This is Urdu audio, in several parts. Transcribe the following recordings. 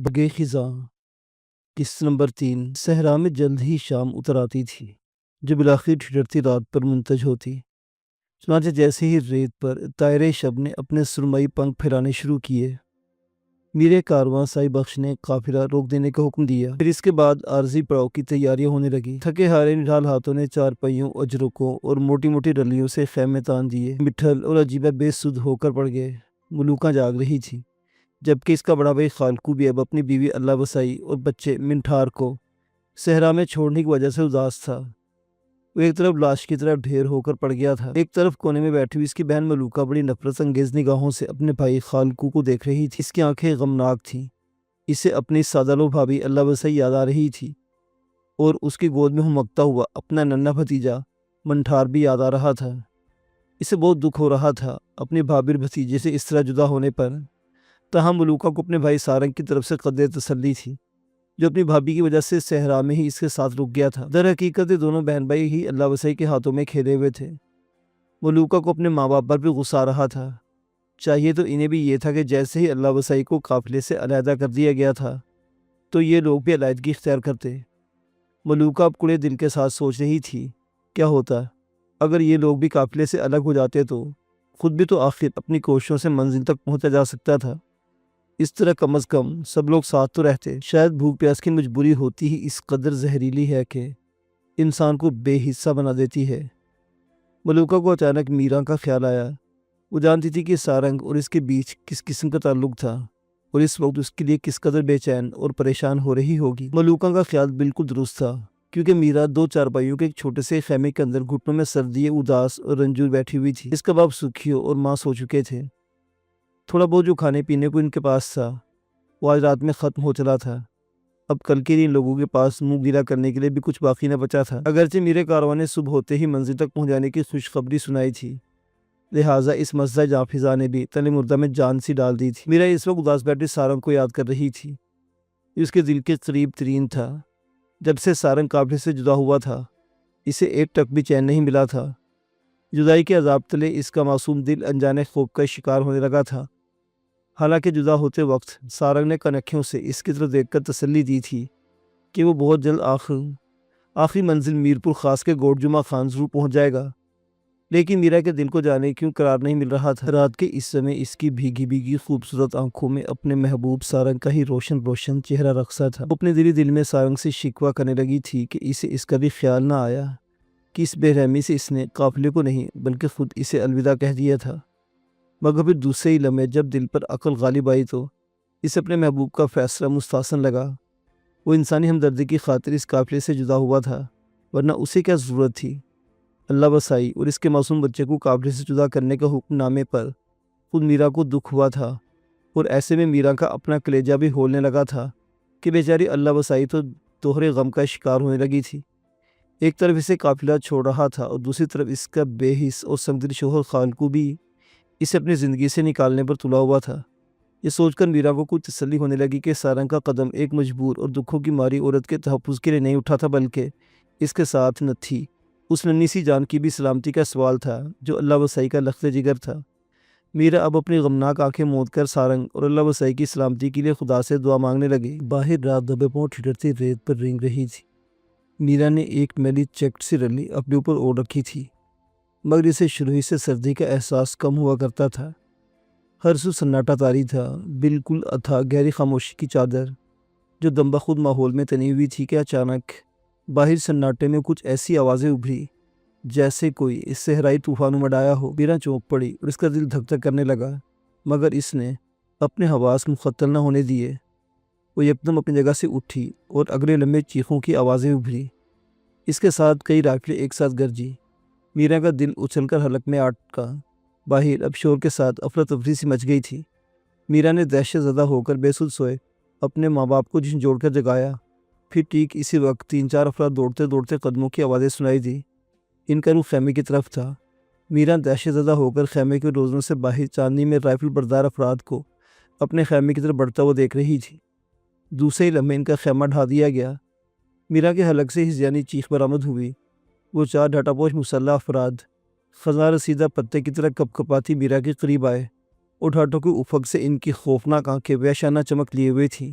بگے خزاں قسط نمبر 3۔ صحرا میں جلد ہی شام اتر آتی تھی جو بالآخر ٹھٹرتی رات پر منتج ہوتی۔ چنانچہ جیسے ہی ریت پر طائرِ شب نے اپنے سرمئی پنکھ پھیلانے شروع کیے، میرے کارواں سائی بخش نے قافلہ روک دینے کا حکم دیا۔ پھر اس کے بعد عارضی پڑاؤ کی تیاریاں ہونے لگی۔ تھکے ہارے نڈھال ہاتھوں نے چار پہیوں، اجرکوں اور موٹی موٹی ڈلیوں سے خیمے تان دیے۔ مٹھل اور عجیبہ بے سدھ ہو کر پڑ گئے۔ ملوکاں جاگ رہی تھی، جبکہ اس کا بڑا بھائی خالقو بھی اب اپنی بیوی اللہ وسائی اور بچے منٹھار کو صحرا میں چھوڑنے کی وجہ سے اداس تھا۔ وہ ایک طرف لاش کی طرح ڈھیر ہو کر پڑ گیا تھا، ایک طرف کونے میں بیٹھی ہوئی اس کی بہن ملوکہ بڑی نفرت انگیز نگاہوں سے اپنے بھائی خالقو کو دیکھ رہی تھی۔ اس کی آنکھیں غمناک تھیں۔ اسے اپنی سادہ لو بھابھی اللہ وسائی یاد آ رہی تھی، اور اس کی گود میں ہمکتا ہوا اپنا ننھا بھتیجا منٹھار بھی یاد آ رہا تھا۔ اسے بہت دکھ ہو رہا تھا اپنی بھابھی اور بھتیجے سے اس طرح جدا ہونے پر۔ تاہم ملوکہ کو اپنے بھائی سارنگ کی طرف سے قدرے تسلی تھی، جو اپنی بھابھی کی وجہ سے صحرا میں ہی اس کے ساتھ رک گیا تھا۔ در حقیقت یہ دونوں بہن بھائی ہی اللہ وسائی کے ہاتھوں میں کھیلے ہوئے تھے۔ ملوکہ کو اپنے ماں باپ پر بھی غصہ آ رہا تھا۔ چاہیے تو انہیں بھی یہ تھا کہ جیسے ہی اللہ وسائی کو قافلے سے علیحدہ کر دیا گیا تھا تو یہ لوگ بھی علیحدگی اختیار کرتے۔ ملوکہ اب کڑے دل کے ساتھ سوچ رہی تھی، کیا ہوتا اگر یہ لوگ بھی قافلے سے الگ ہو جاتے تو خود بھی تو آخر اپنی کوششوں سے منزل تک پہنچا جا سکتا تھا۔ اس طرح کم از کم سب لوگ ساتھ تو رہتے۔ شاید بھوک پیاس کی مجبوری ہوتی ہی اس قدر زہریلی ہے کہ انسان کو بے حصہ بنا دیتی ہے۔ ملوکہ کو اچانک میرا کا خیال آیا۔ وہ جانتی تھی کہ سارنگ اور اس کے بیچ کس قسم کا تعلق تھا اور اس وقت اس کے لیے کس قدر بے چین اور پریشان ہو رہی ہوگی۔ ملوکہ کا خیال بالکل درست تھا، کیونکہ میرا دو چارپائیوں کے ایک چھوٹے سے خیمے کے اندر گھٹنوں میں سردی اداس اور رنجور بیٹھی ہوئی تھی۔ اس کا باپ سکھیو اور ماں سو چکے تھے۔ تھوڑا بہت جو کھانے پینے کو ان کے پاس تھا وہ آج رات میں ختم ہو چلا تھا۔ اب کل کے لیے ان لوگوں کے پاس منہ گیلا کرنے کے لیے بھی کچھ باقی نہ بچا تھا۔ اگرچہ میرے کارواں نے صبح ہوتے ہی منزل تک پہنچانے کی خوشخبری سنائی تھی، لہٰذا اس مزدہ جاں فضا نے بھی تن مردہ میں جان سی ڈال دی تھی۔ میرا اس وقت اداس بیٹھی سارنگ کو یاد کر رہی تھی۔ اس کے دل کے قریب ترین تھا۔ جب سے سارنگ قافلے سے جدا ہوا تھا اسے ایک ٹک بھی چین نہیں ملا تھا۔ جدائی کے عذاب تلے اس کا معصوم دل انجانے خوف کا شکار ہونے لگا تھا۔ حالانکہ جدا ہوتے وقت سارنگ نے کنکھیوں سے اس کی طرف دیکھ کر تسلی دی تھی کہ وہ بہت جلد آخری منزل میرپور خاص کے گوٹ جمعہ خان ضرور پہنچ جائے گا، لیکن میرا کے دل کو جانے کیوں قرار نہیں مل رہا تھا۔ رات کے اس سمے اس کی بھیگی بھیگی خوبصورت آنکھوں میں اپنے محبوب سارنگ کا ہی روشن روشن چہرہ رقصہ تھا۔ وہ اپنے دل میں سارنگ سے شکوہ کرنے لگی تھی کہ اسے اس کا بھی خیال نہ آیا کہ اس بے رحمی سے اس نے قافلے کو نہیں بلکہ خود اسے الوداع کہہ دیا تھا۔ مگر پھر دوسرے ہی لمحے جب دل پر عقل غالب آئی تو اسے اپنے محبوب کا فیصلہ مستحسن لگا۔ وہ انسانی ہمدردی کی خاطر اس قافلے سے جدا ہوا تھا، ورنہ اسے کیا ضرورت تھی اللہ وسائی اور اس کے معصوم بچے کو قافلے سے جدا کرنے کا حکم نامے پر۔ خود میرا کو دکھ ہوا تھا، اور ایسے میں میرا کا اپنا کلیجہ بھی ہولنے لگا تھا کہ بیچاری اللہ وسائی تو دوہرے غم کا شکار ہونے لگی تھی۔ ایک طرف اسے قافلہ چھوڑ رہا تھا اور دوسری طرف اس کا بے حس اور سنگدل شوہر خالقو بھی اسے اپنی زندگی سے نکالنے پر تلا ہوا تھا۔ یہ سوچ کر میرا کو کچھ تسلی ہونے لگی کہ سارنگ کا قدم ایک مجبور اور دکھوں کی ماری عورت کے تحفظ کے لیے نہیں اٹھا تھا، بلکہ اس کے ساتھ نہ تھی اس ننھی سی جان کی بھی سلامتی کا سوال تھا جو اللہ وسائی کا لخت جگر تھا۔ میرا اب اپنی غمناک آنکھیں موند کر سارنگ اور اللہ وسائی کی سلامتی کے لیے خدا سے دعا مانگنے لگے۔ باہر رات دبے پاؤں ٹھٹرتی ریت پر رینگ رہی تھی۔ میرا نے ایک میلی چیکٹ سی رلی اپنے اوپر اوڑھ رکھی تھی، مگر اسے شروع ہی سے سردی کا احساس کم ہوا کرتا تھا۔ ہر سو سناٹا طاری تھا، بالکل اتھا گہری خاموشی کی چادر جو دم بخود ماحول میں تنی ہوئی تھی کہ اچانک باہر سناٹے میں کچھ ایسی آوازیں ابھری جیسے کوئی اس صحرائی طوفان امڈ آیا ہو۔ میرا چونک پڑی اور اس کا دل دھک دھک کرنے لگا، مگر اس نے اپنے حواس مختل نہ ہونے دیے۔ وہ یکدم اپنی جگہ سے اٹھی اور اگلے لمحے چیخوں کی آوازیں ابھری۔ اس کے ساتھ کئی رائفلیں ایک ساتھ گرجی۔ میرا کا دل اچھل کر حلق میں اٹکا۔ باہر اب شور کے ساتھ افراتفری سی مچ گئی تھی۔ میرا نے دہشت زدہ ہو کر بے سدھ سوئے اپنے ماں باپ کو جھنجھوڑ کر جگایا۔ پھر ٹھیک اسی وقت 3-4 افراد دوڑتے دوڑتے قدموں کی آوازیں سنائی دی۔ ان کا رخ خیمے کی طرف تھا۔ میرا دہشت زدہ ہو کر خیمے کے روزنوں سے باہر چاندنی میں رائفل بردار افراد کو اپنے خیمے کی طرف بڑھتا ہوا دیکھ رہی تھی۔ دوسرے ہی لمحے ان کا خیمہ ڈھا دیا گیا۔ میرا کے حلق سے ہذیانی چیخ برآمد ہوئی۔ وہ 4 ڈھٹا پوش مسلح افراد خزاں رسیدہ پتے کی طرح کپ کپاتی میرا کے قریب آئے اور ڈھاٹوں کے افق سے ان کی خوفناک آنکھیں وحشانہ چمک لیے ہوئے تھیں۔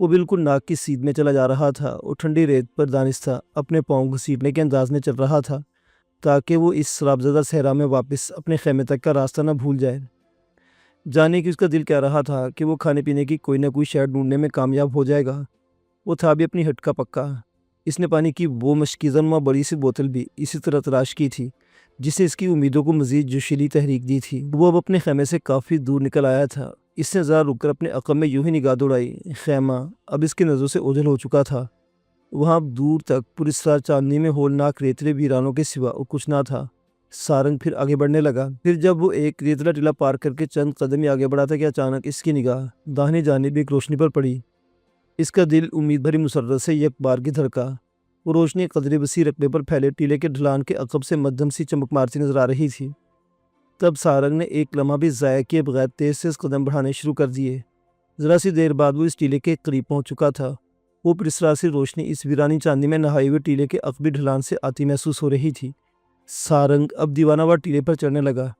وہ بالکل ناک کی سیدھ میں چلا جا رہا تھا اور ٹھنڈی ریت پر دانستہ اپنے پاؤں گھسیٹنے کے انداز میں چل رہا تھا تاکہ وہ اس شرابزدہ صحرا میں واپس اپنے خیمے تک کا راستہ نہ بھول جائے۔ جانے کی اس کا دل کہہ رہا تھا کہ وہ کھانے پینے کی کوئی نہ کوئی شے ڈھونڈنے میں کامیاب ہو جائے گا۔ وہ تھا بھی اپنی ہٹ کا پکا۔ اس نے پانی کی وہ مشکیزہ نما بڑی سی بوتل بھی اسی طرح تلاش کی تھی جس نے اس کی امیدوں کو مزید جوشیلی تحریک دی تھی۔ وہ اب اپنے خیمے سے کافی دور نکل آیا تھا۔ اس نے ذرا رک کر اپنے عقب میں یوں ہی نگاہ دوڑائی۔ خیمہ اب اس کی نظروں سے اوجھل ہو چکا تھا۔ وہاں دور تک پراسرار چاندنی میں ہولناک ریتلے ویرانوں کے سوا اور کچھ نہ تھا۔ سارنگ پھر آگے بڑھنے لگا۔ پھر جب وہ ایک ریتلا ٹیلا پار کر کے چند قدم ہی آگے بڑھا تھا کہ اچانک اس کی نگاہ داہنی جانب ایک روشنی پر پڑی۔ اس کا دل امید بھری مسرت سے یک بار کی دھڑکا۔ وہ روشنی قدرے وسیع رقبے پر پھیلے ٹیلے کے ڈھلان کے عقب سے مدھم سی چمک مارتی نظر آ رہی تھی۔ تب سارنگ نے ایک لمحہ بھی ضائع کیے بغیر تیز قدم بڑھانے شروع کر دیے۔ ذرا سی دیر بعد وہ اس ٹیلے کے قریب پہنچ چکا تھا۔ وہ پراسرار سی روشنی اس ویرانی چاندنی میں نہائے ہوئے ٹیلے کے عقبی ڈھلان سے آتی محسوس ہو رہی تھی۔ سارنگ اب دیوانہ وار ٹیلے پر چڑھنے لگا۔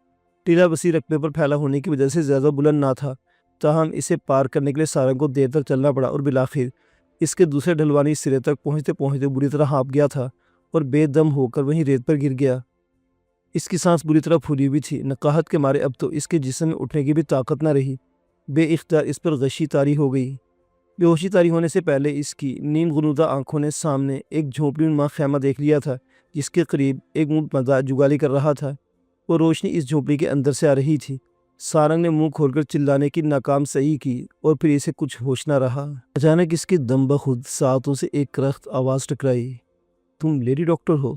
ٹیلا وسیع رقبے پر پھیلا ہونے کی وجہ سے زیادہ بلند نہ تھا، تاہم اسے پار کرنے کے لیے سارنگ کو دیر تک چلنا پڑا اور بالآخر اس کے دوسرے ڈھلوانی سرے تک پہنچتے پہنچتے بری طرح ہانپ گیا تھا اور بے دم ہو کر وہیں ریت پر گر گیا۔ اس کی سانس بری طرح پھولی ہوئی تھی۔ نقاہت کے مارے اب تو اس کے جسم میں اٹھنے کی بھی طاقت نہ رہی۔ بے اختیار اس پر غشی طاری ہو گئی۔ بے ہوشی طاری ہونے سے پہلے اس کی نیم غنودہ آنکھوں نے سامنے ایک جھونپڑی نما خیمہ دیکھ لیا تھا جس کے قریب ایک اونٹ مردہ جگالی کر رہا تھا۔ وہ روشنی اس جھونپڑی کے اندر سے آ رہی تھی۔ سارنگ نے منہ کھول کر چلانے کی ناکام سعی کی اور پھر اسے کچھ ہوش نہ رہا۔ اچانک اس کے دم بخود ساعتوں سے ایک کرخت آواز ٹکرائی۔ تم لیڈی ڈاکٹر ہو؟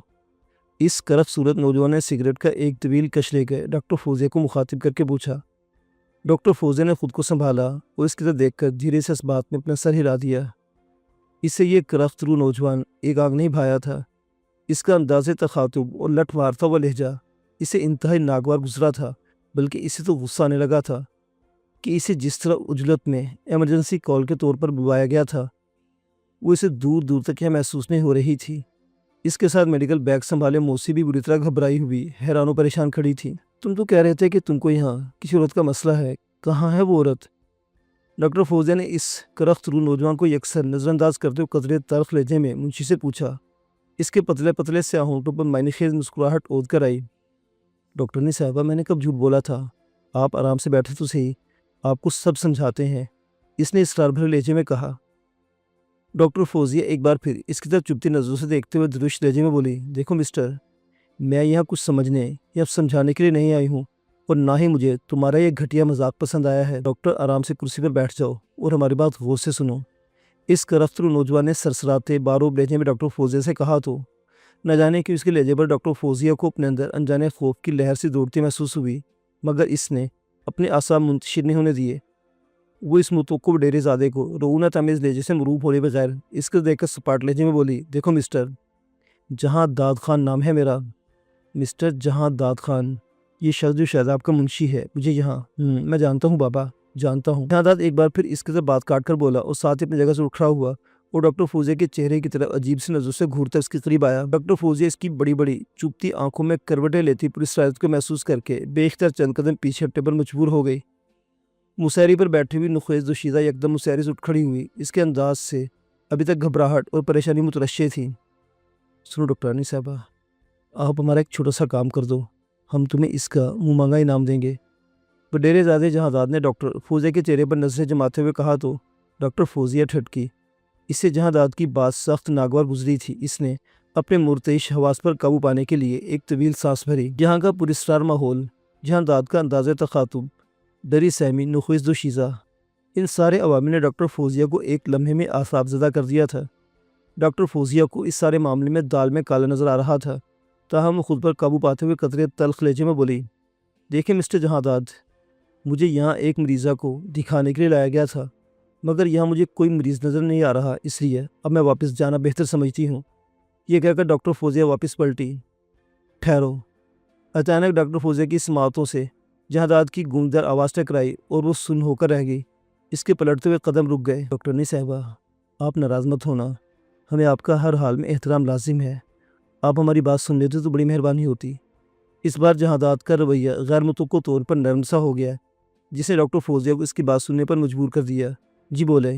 اس کرخت صورت نوجوان نے سگریٹ کا ایک طویل کش لے گئے ڈاکٹر فوزیہ کو مخاطب کر کے پوچھا۔ ڈاکٹر فوزیہ نے خود کو سنبھالا اور اس کی طرف دیکھ کر دھیرے سے اس بات میں اپنا سر ہلا دیا۔ اس سے یہ کرخت رو نوجوان ایک آنکھ نہیں بھایا تھا۔ اس کا انداز تخاطب اور لٹ مارتا ہوا لہجہ اسے انتہائی ناگوار گزرا تھا، بلکہ اسے تو غصہ آنے لگا تھا کہ اسے جس طرح عجلت میں ایمرجنسی کال کے طور پر بلوایا گیا تھا وہ اسے دور دور تک یہ محسوس نہیں ہو رہی تھی۔ اس کے ساتھ میڈیکل بیگ سنبھالے موسی بھی بری طرح گھبرائی ہوئی حیران و پریشان کھڑی تھی۔ تم تو کہہ رہے تھے کہ تم کو یہاں کسی عورت کا مسئلہ ہے، کہاں ہے وہ عورت؟ ڈاکٹر فوزیہ نے اس کرخت رو نوجوان کو یکسر نظر انداز کرتے ہوئے قدرے تلخ لہجے میں منشی سے پوچھا۔ اس کے پتلے پتلے سیاہ ہونٹوں پر معنی خیز مسکراہٹ اود کر آئی۔ ڈاکٹرنی صاحبہ، میں نے کب جھوٹ بولا تھا؟ آپ آرام سے بیٹھے تو صحیح، آپ کو سب سمجھاتے ہیں، اس نے اسرار بھرے لہجے میں کہا۔ ڈاکٹر فوزیہ ایک بار پھر اس کی طرف چبھتی نظروں سے دیکھتے ہوئے درشت لہجے میں بولی، دیکھو مسٹر، میں یہاں کچھ سمجھنے یا سمجھانے کے لیے نہیں آئی ہوں اور نہ ہی مجھے تمہارا یہ گھٹیا مذاق پسند آیا ہے۔ ڈاکٹر آرام سے کرسی پر بیٹھ جاؤ اور ہماری بات غور سے سنو۔ اس کرخت رو نوجوان نے سرسراتے باروب لہجے میں ڈاکٹر فوزیہ سے کہا تو نہ جانے کہ اس کے لہجے پر ڈاکٹر فوزیہ کو اپنے اندر انجانے خوف کی لہر سی دوڑتی محسوس ہوئی، مگر اس نے اپنے اعصاب منتشر نہیں ہونے دیے۔ وہ اس متوقع وڈیرے زادے کو رعونت تمیز لہجے سے مروب ہونے بغیر اس کو دیکھ کر سپاٹ لہجے میں بولی، دیکھو مسٹر، جہاں داد خان نام ہے میرا، مسٹر جہاں داد خان، یہ شخص جو شہزاب کا منشی ہے، مجھے یہاں میں جانتا ہوں بابا، جانتا ہوں۔ جہاں داد ایک بار پھر اس کے طرف بات کاٹ کر بولا اور ساتھ ہی اپنی جگہ سے اٹھ کھڑا ہوا اور ڈاکٹر فوزیہ کے چہرے کی طرف عجیب سی نظروں سے گھورتا اس کے قریب آیا۔ ڈاکٹر فوزیہ اس کی بڑی بڑی چوبتی آنکھوں میں کروٹیں لیتی پوری سرایت کو محسوس کر کے بے اختیار چند قدم پیچھے ہٹنے پر مجبور ہو گئی۔ مسہری پر بیٹھی ہوئی نخیز دوشیزہ یکدم مسہری سے اٹھ کھڑی ہوئی۔ اس کے انداز سے ابھی تک گھبراہٹ اور پریشانی متلاشی تھی۔ سنو ڈاکٹرانی صاحبہ، آپ ہمارا ایک چھوٹا سا کام کر دو، ہم تمہیں اس کا منہ مانگا انعام دیں گے۔ وڈیرے زادے جہاں داد نے ڈاکٹر فوزیہ کے چہرے پر نظریں جماتے ہوئے کہا تو ڈاکٹر فوزیہ ٹھٹکی۔ اس سے جہاں داد کی بات سخت ناگوار گزری تھی۔ اس نے اپنے مرتعش حواس پر قابو پانے کے لیے ایک طویل سانس بھری۔ یہاں کا پراسرار ماحول، جہاں داد کا انداز تخاطب، ڈری سہمی، نخیز دوشیزہ، ان سارے عوامل نے ڈاکٹر فوزیہ کو ایک لمحے میں اعصاب زدہ کر دیا تھا۔ ڈاکٹر فوزیہ کو اس سارے معاملے میں دال میں کالا نظر آ رہا تھا، تاہم خود پر قابو پاتے ہوئے قطرے تلخ لہجے میں بولی، دیکھیں مسٹر جہاں داد، مجھے یہاں ایک مریضہ کو دکھانے کے لیے لایا گیا تھا، مگر یہاں مجھے کوئی مریض نظر نہیں آ رہا، اس لیے اب میں واپس جانا بہتر سمجھتی ہوں۔ یہ کہہ کر ڈاکٹر فوزیہ واپس پلٹی۔ ٹھہرو۔ اچانک ڈاکٹر فوزیہ کی سماعتوں سے جہاں داد کی گونجدار آواز ٹکرائی اور وہ سن ہو کر رہ گئی۔ اس کے پلٹتے ہوئے قدم رک گئے۔ ڈاکٹرنی صاحبہ، آپ ناراض مت ہونا، ہمیں آپ کا ہر حال میں احترام لازم ہے، آپ ہماری بات سن لیتے تو بڑی مہربانی ہوتی۔ اس بار جہاں داد کا رویہ غیر متوقع طور پر نرم سا ہو گیا، جس نے ڈاکٹر فوزیہ کو اس کی بات سننے پر مجبور کر دیا۔ جی بولے،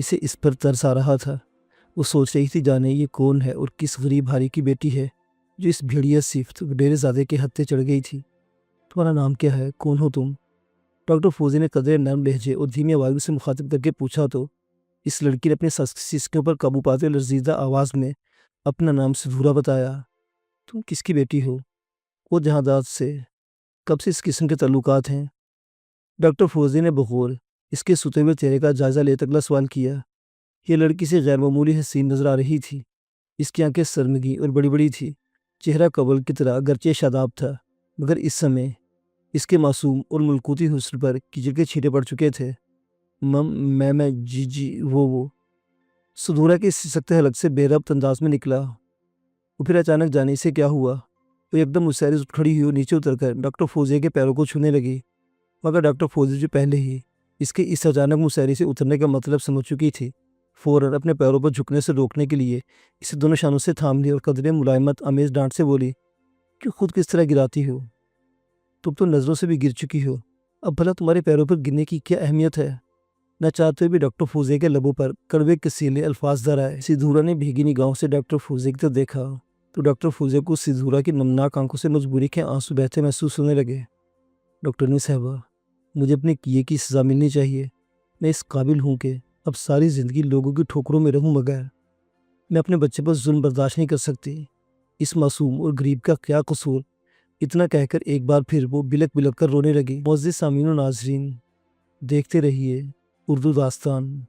اسے اس پر ترس آ رہا تھا۔ وہ سوچ رہی تھی جانے یہ کون ہے اور کس غریب ہاری کی بیٹی ہے جو اس بھیڑیا صفت ڈیرے زادے کے ہتھے چڑھ گئی تھی۔ تمہارا نام کیا ہے؟ کون ہو تم؟ ڈاکٹر فوزی نے قدرے نرم لہجے اور دھیمی آواز سے مخاطب کر کے پوچھا تو اس لڑکی نے اپنے سسکیوں پر قابو پاتے لرزیدہ آواز میں اپنا نام سدھورا بتایا۔ تم کس کی بیٹی ہو؟ وہ جہادات سے کب سے اس قسم کے تعلقات ہیں؟ ڈاکٹر فوزی نے بغور اس کے سوتے ہوئے چہرے کا جائزہ لیتے اگلا سوال کیا۔ یہ لڑکی سے غیر معمولی حسین نظر آ رہی تھی۔ اس کی آنکھیں سرمگی اور بڑی بڑی تھی، چہرہ قبل کی طرح گرچہ شاداب تھا، مگر اس سمے اس کے معصوم اور ملکوتی حسن پر کیچڑ کے چھینٹے پڑ چکے تھے۔ میں جی وہ سدھورا کے سکتے حلق سے بے ربط انداز میں نکلا۔ وہ پھر اچانک جانے سے کیا ہوا؟ وہ ایک دم مسحرز اٹھ کھڑی ہوئی اور نیچے اتر کر ڈاکٹر فوزی کے پیروں کو چھونے لگی، مگر ڈاکٹر فوزی جو پہلے ہی اس کے اس اچانک مسحری سے اترنے کا مطلب سمجھ چکی تھی، فوراً اپنے پیروں پر جھکنے سے روکنے کے لیے اسے دونوں شانوں سے تھام لی اور قدرے ملائمت آمیز ڈانٹ سے بولی کہ خود کس طرح گراتی ہو؟ تم تو نظروں سے بھی گر چکی ہو، اب بھلا تمہارے پیروں پر گرنے کی کیا اہمیت ہے؟ نہ چاہتے ہوئے بھی ڈاکٹر فوزی کے لبوں پر کڑوے کسیلے الفاظ در آئے۔ سدھورا نے بھیگی نگاہوں سے ڈاکٹر فوزی کی طرف دیکھا تو ڈاکٹر فوزی کو سدھورا کی نمناک آنکھوں سے مجبوری کے آنسو بہتے محسوس ہونے لگے۔ ڈاکٹرنی صاحبہ، مجھے اپنے کیے کی سزا ملنی چاہیے۔ میں اس قابل ہوں کہ اب ساری زندگی لوگوں کی ٹھوکروں میں رہوں، مگر میں اپنے بچے پر ظلم برداشت نہیں کر سکتی۔ اس معصوم اور غریب کا کیا قصور؟ اتنا کہہ کر ایک بار پھر وہ بلک بلک کر رونے لگی۔ معزز سامعین و ناظرین، دیکھتے رہیے اردو داستان۔